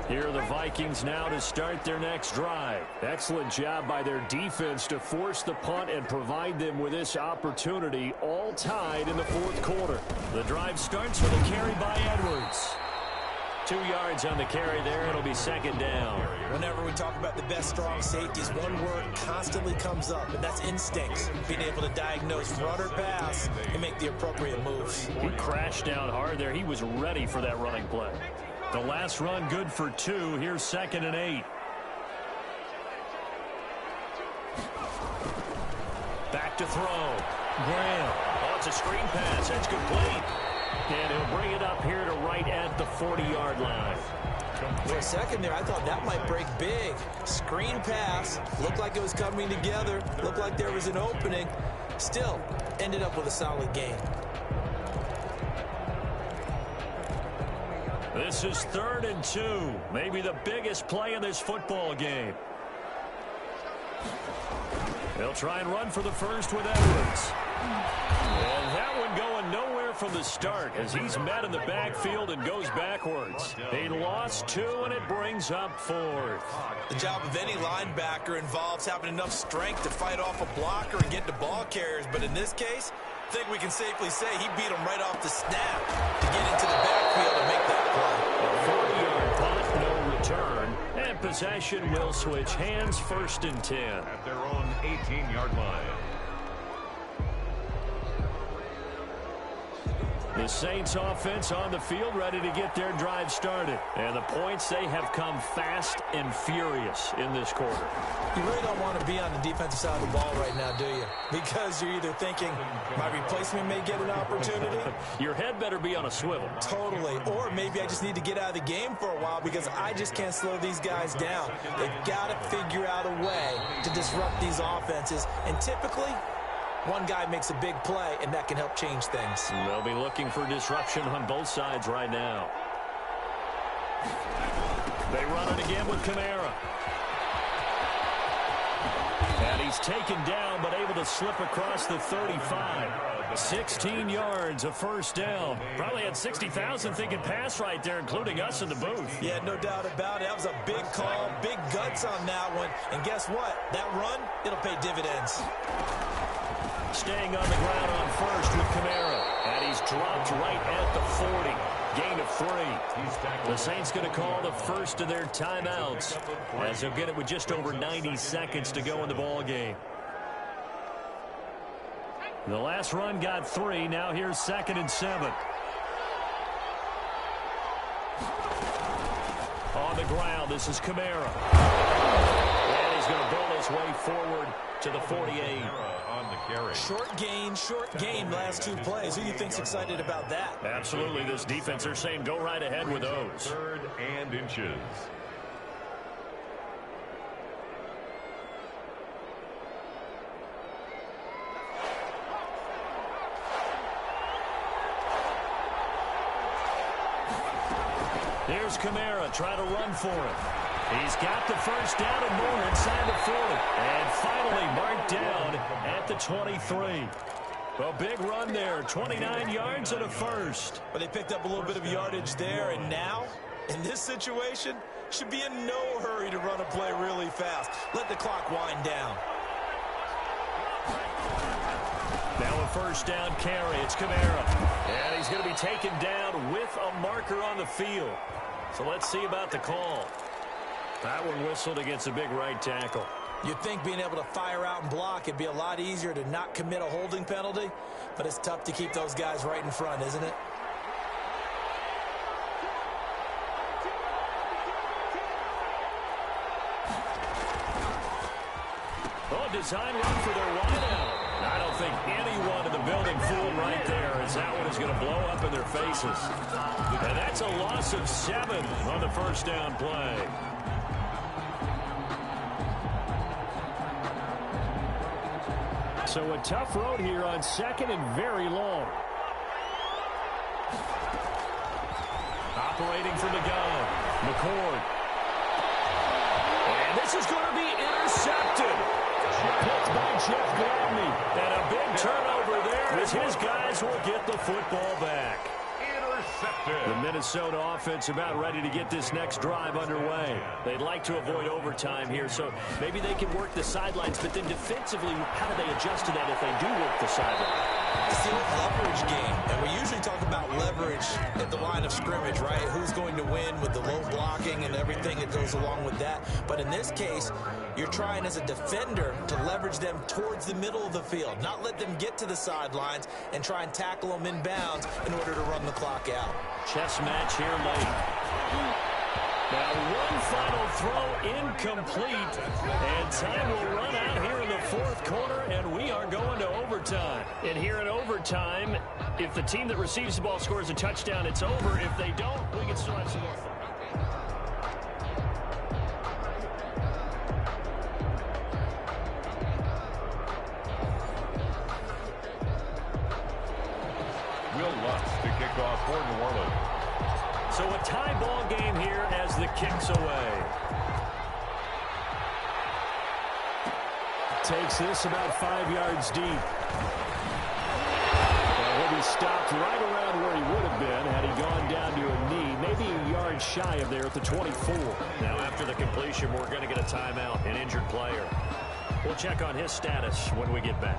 Here are the Vikings now to start their next drive. Excellent job by their defense to force the punt and provide them with this opportunity, all tied in the fourth quarter. The drive starts with a carry by Edwards. 2 yards on the carry there. It'll be second down. Whenever we talk about the best strong safeties, one word constantly comes up, and that's instincts. Being able to diagnose run or pass and make the appropriate moves. He crashed down hard there. He was ready for that running play. The last run good for 2. Here's 2nd and 8. Back to throw. Graham. Oh, it's a screen pass. That's complete. And he'll bring it up here to right at the 40-yard line. For a second there, I thought that might break big. Screen pass. Looked like it was coming together. Looked like there was an opening. Still, ended up with a solid game. This is 3rd and 2. Maybe the biggest play in this football game. They'll try and run for the first with Edwards. And that one going nowhere from the start as he's met in the backfield and goes backwards. He lost 2, and it brings up 4th. The job of any linebacker involves having enough strength to fight off a blocker and get to ball carriers. But in this case, I think we can safely say he beat him right off the snap to get into the backfield and make that play. A 40-yard punt, no return. And possession will switch hands, 1st and 10. At their own 18-yard line. The Saints offense on the field ready to get their drive started. And the points, they have come fast and furious in this quarter. You really don't want to be on the defensive side of the ball right now, do you? Because you're either thinking, my replacement may get an opportunity. Your head better be on a swivel. Totally. Or maybe I just need to get out of the game for a while because I just can't slow these guys down. They've got to figure out a way to disrupt these offenses. And typically, one guy makes a big play, and that can help change things. They'll be looking for disruption on both sides right now. They run it again with Kamara. And he's taken down, but able to slip across the 35. 16 yards, a first down. Probably had 60,000 thinking pass right there, including us in the booth. Yeah, no doubt about it. That was a big call, big guts on that one. And guess what? That run, it'll pay dividends. Staying on the ground on first with Kamara. And he's dropped right at the 40. Gain of 3. The Saints going to call the first of their timeouts as they'll get it with just over 90 seconds to go in the ball game. The last run got 3. Now here's 2nd and 7. On the ground, this is Kamara. And he's going to roll his way forward to the 48. On the carry. Short gain last 2 plays. Who do you think's excited about that? Absolutely. This defense, they're saying go right ahead with those. 3rd and inches. Here's Kamara trying to run for it. He's got the first down and more inside the 40. And finally marked down at the 23. A big run there, 29 yards and a first. But they picked up a little bit of yardage there, and now, in this situation, should be in no hurry to run a play really fast. Let the clock wind down. Now a first down carry. It's Kamara. And he's going to be taken down with a marker on the field. So let's see about the call. That one whistled against a big right tackle. You'd think being able to fire out and block it'd be a lot easier to not commit a holding penalty, but it's tough to keep those guys right in front, isn't it? Oh, design run for their wideout. I don't think anyone in the building fooled right there as that one is going to blow up in their faces. And that's a loss of 7 on the first down play. So a tough road here on 2nd and very long. Operating from the gun, McCord. And this is going to be intercepted. Picked by Jeff Gladney. And a big turnover there as his guys will get the football back. The Minnesota offense about ready to get this next drive underway. They'd like to avoid overtime here, so maybe they can work the sidelines, but then defensively, how do they adjust to that if they do work the sideline? It's the old leverage game, and we usually talk about leverage at the line of scrimmage, right? Who's going to win with the low blocking and everything that goes along with that. But in this case, you're trying as a defender to leverage them towards the middle of the field, not let them get to the sidelines and try and tackle them inbounds in order to run the clock out. Chess match here late. Now one final throw incomplete, and time will run out here in the fourth quarter, and we are going to overtime. And here in overtime, if the team that receives the ball scores a touchdown, it's over. If they don't, we can still have some more fun. Will Lutz to kick off for New Orleans. So a tie ball game here as the kick's away. Takes this about 5 yards deep. Well, he'll be stopped right around where he would have been had he gone down to a knee, maybe a yard shy of there at the 24. Now after the completion, we're going to get a timeout, an injured player. We'll check on his status when we get back.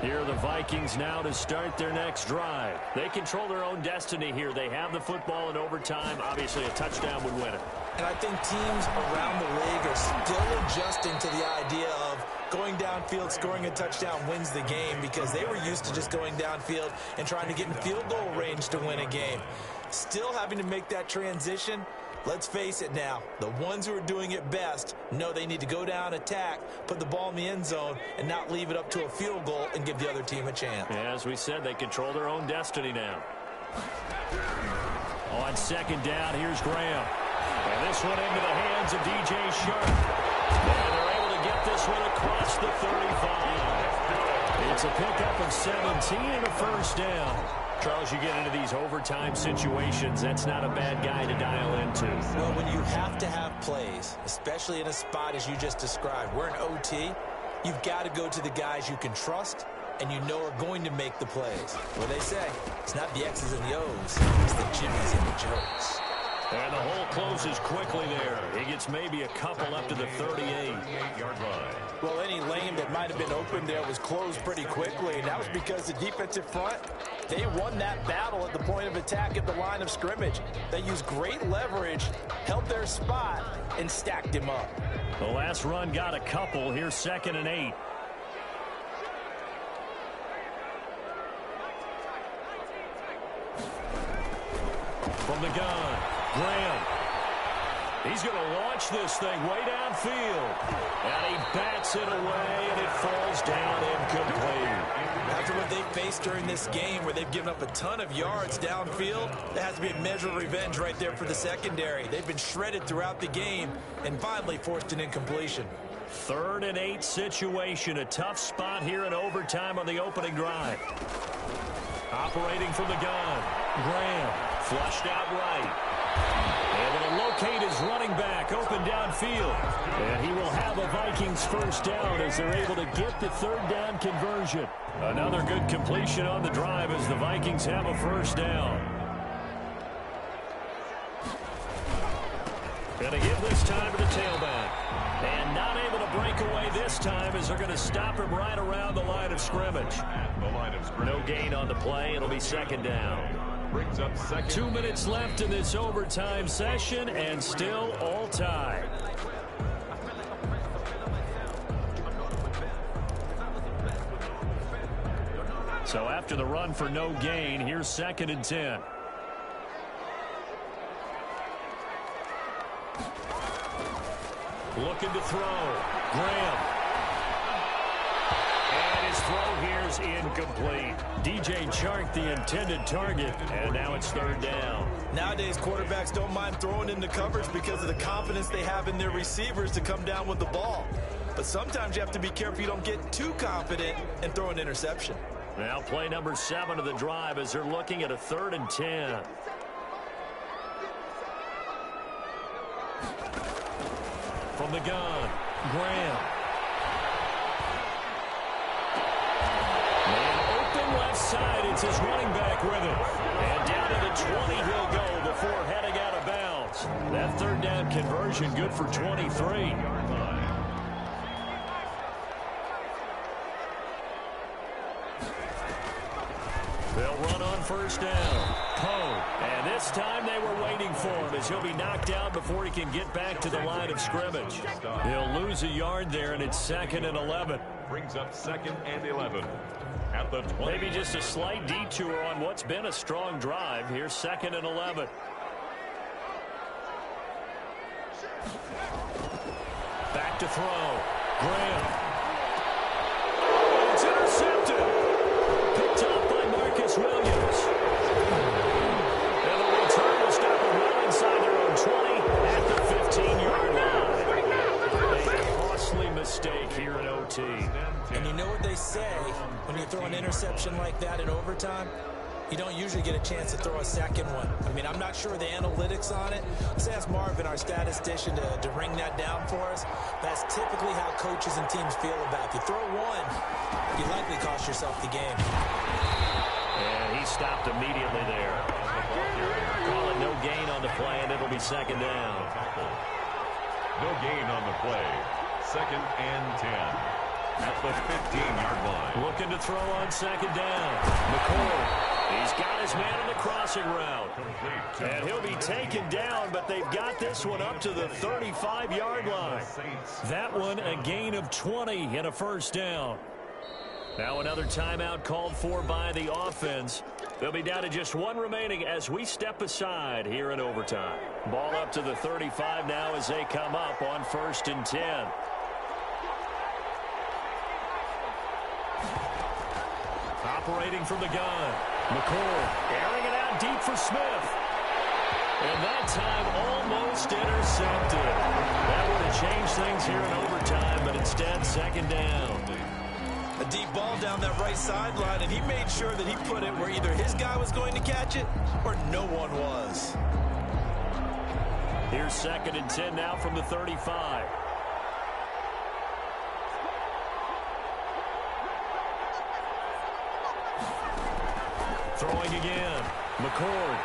Here are the Vikings now to start their next drive. They control their own destiny here. They have the football in overtime. Obviously, a touchdown would win it. And I think teams around the league are still adjusting to the idea of going downfield, scoring a touchdown wins the game, because they were used to just going downfield and trying to get in field goal range to win a game. Still having to make that transition. Let's face it now, the ones who are doing it best know they need to go down, attack, put the ball in the end zone, and not leave it up to a field goal and give the other team a chance. Yeah, as we said, they control their own destiny now. On second down, here's Graham. And this one into the hands of DJ Sharp. And they're able to get this one across the 35. It's a pickup of 17 and a first down. Charles, you get into these overtime situations, that's not a bad guy to dial into. Well, when you have to have plays, especially in a spot as you just described, we're in OT, you've got to go to the guys you can trust and you know are going to make the plays. What they say, it's not the X's and the O's, it's the Jimmys and the Joes. And the hole closes quickly there. He gets maybe a couple up to the 38-yard line. Well, any lane that might have been open there was closed pretty quickly, and that was because the defensive front, they won that battle at the point of attack at the line of scrimmage. They used great leverage, held their spot, and stacked him up. The last run got a couple. Here's 2nd and 8. From the gun, Graham. He's going to launch this thing way downfield. And he bats it away, and it falls down incomplete. After what they faced during this game, where they've given up a ton of yards downfield, that has to be a measure of revenge right there for the secondary. They've been shredded throughout the game and finally forced an incompletion. 3rd and 8 situation. A tough spot here in overtime on the opening drive. Operating from the gun, Graham. Flushed out right. Able to locate his running back open downfield. And he will have a Vikings first down as they're able to get the 3rd down conversion. Another good completion on the drive as the Vikings have a first down. Going to give this time to the tailback. And not able to break away this time as they're going to stop him right around the line of scrimmage. No gain on the play. It'll be 2nd down. Brings up 2nd. 2 minutes left in this overtime session, and still all tied. So after the run for no gain, here's 2nd and 10. Looking to throw. Graham. And his throw here's incomplete. DJ Chark, the intended target, and now it's 3rd down. Nowadays, quarterbacks don't mind throwing into coverage because of the confidence they have in their receivers to come down with the ball. But sometimes you have to be careful you don't get too confident and throw an interception. Now play number 7 of the drive as they're looking at a 3rd and 10. From the gun, Graham. Man open left side. It's his running back with it. And down to the 20 he'll go before heading out of bounds. That 3rd down conversion good for 23. first down. Poe. And this time they were waiting for him as he'll be knocked down before he can get back to the line of scrimmage. He'll lose a yard there, and it's 2nd and 11. Brings up 2nd and 11. At the 20. Maybe just a slight detour on what's been a strong drive. Here's 2nd and 11. Back to throw. Graham. It's intercepted. Picked up by Marcus Williams. And the return will stop them well inside their own 20 at the 15-yard line. A costly mistake here in OT. And you know what they say when you throw an interception like that in overtime? You don't usually get a chance to throw a second one. I mean, I'm not sure of the analytics on it. Let's ask Marvin, our statistician, to bring that down for us. That's typically how coaches and teams feel about it. If you throw one, you likely cost yourself the game. And he stopped immediately there. Call it no gain on the play, and it'll be 2nd down. No gain on the play. 2nd and 10. At the 15-yard line. Looking to throw on 2nd down. McCord. He's got his man on the crossing route. And he'll be taken down, but they've got this one up to the 35-yard line. That one a gain of 20 and a first down. Now another timeout called for by the offense. They'll be down to just one remaining as we step aside here in overtime. Ball up to the 35 now as they come up on 1st and 10. Operating from the gun. McCord airing it out deep for Smith. And that time almost intercepted. That would have changed things here in overtime, but instead 2nd down. A deep ball down that right sideline, and he made sure that he put it where either his guy was going to catch it or no one was. Here's 2nd and 10 now from the 35. Throwing again. McCord.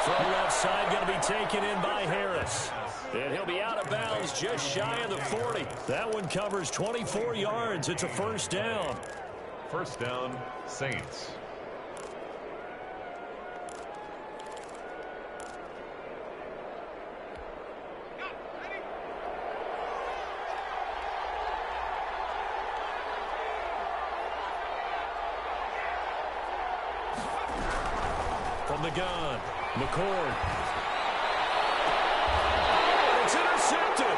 Throw left side going to be taken in by Harris. And he'll be out of bounds just shy of the 40. That one covers 24 yards. It's a first down. First down, Saints. From the gun, McCord. It's intercepted.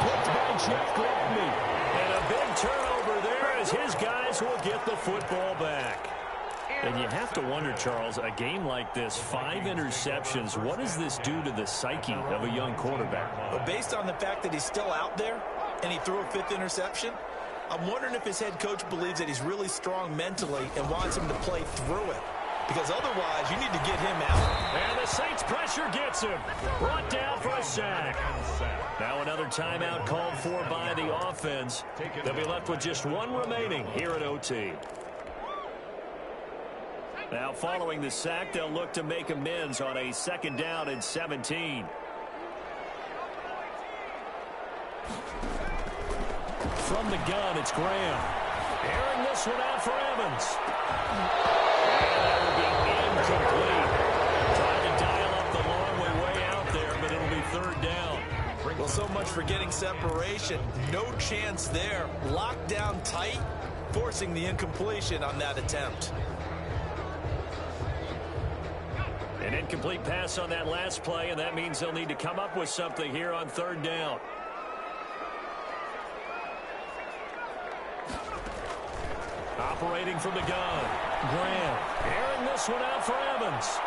Picked by Jeff Gladney. And a big turnover there as his guys will get the football back. And you have to wonder, Charles, a game like this, 5 interceptions, what does this do to the psyche of a young quarterback? But based on the fact that he's still out there and he threw a 5th interception, I'm wondering if his head coach believes that he's really strong mentally and wants him to play through it. Because otherwise, you need to get him out. And the Saints pressure gets him. Brought down for a sack. Now another timeout called for by the offense. They'll be left with just one remaining here at OT. Now following the sack, they'll look to make amends on a 2nd down and 17. From the gun, it's Graham. Airing this one out for Evans. Incomplete. Trying to dial up the long way out there, but it'll be 3rd down. Well, so much for getting separation. No chance there. Locked down tight, forcing the incompletion on that attempt. An incomplete pass on that last play, and that means they'll need to come up with something here on 3rd down. Operating from the gun. Graham airing this one out for Evans.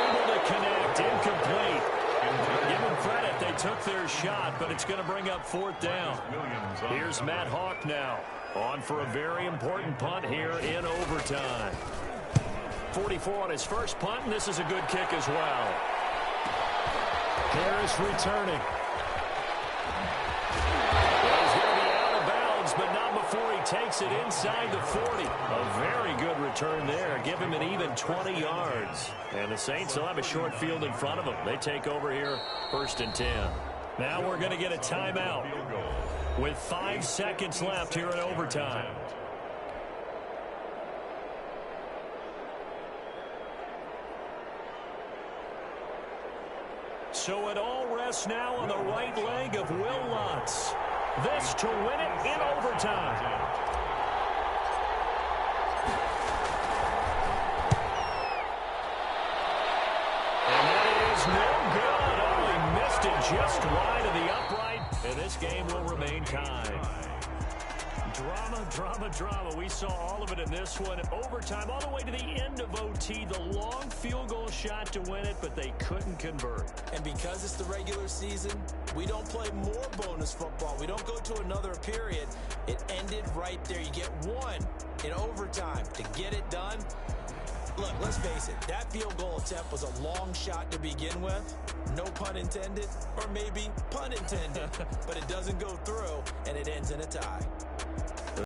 Able to connect. Incomplete. Give them credit. They took their shot, but it's going to bring up 4th down. Here's Matt Hawk now. On for a very important punt here in overtime. 44 on his first punt, and this is a good kick as well. Harris returning. But not before he takes it inside the 40. A very good return there. Give him an even 20 yards. And the Saints will have a short field in front of them. They take over here 1st and 10. Now we're going to get a timeout with 5 seconds left here in overtime. So it all rests now on the right leg of Will Lutz. This to win it in overtime. And that is no good. Oh, he missed it just wide of the upright. And this game will remain tied. Drama, drama, drama. We saw all of it in this one. Overtime, all the way to the end of OT. The long field goal shot to win it, but they couldn't convert. And because it's the regular season, we don't play more bonus football. We don't go to another period. It ended right there. You get one in overtime to get it done. Look, let's face it. That field goal attempt was a long shot to begin with. No pun intended, or maybe pun intended. But it doesn't go through, and it ends in a tie.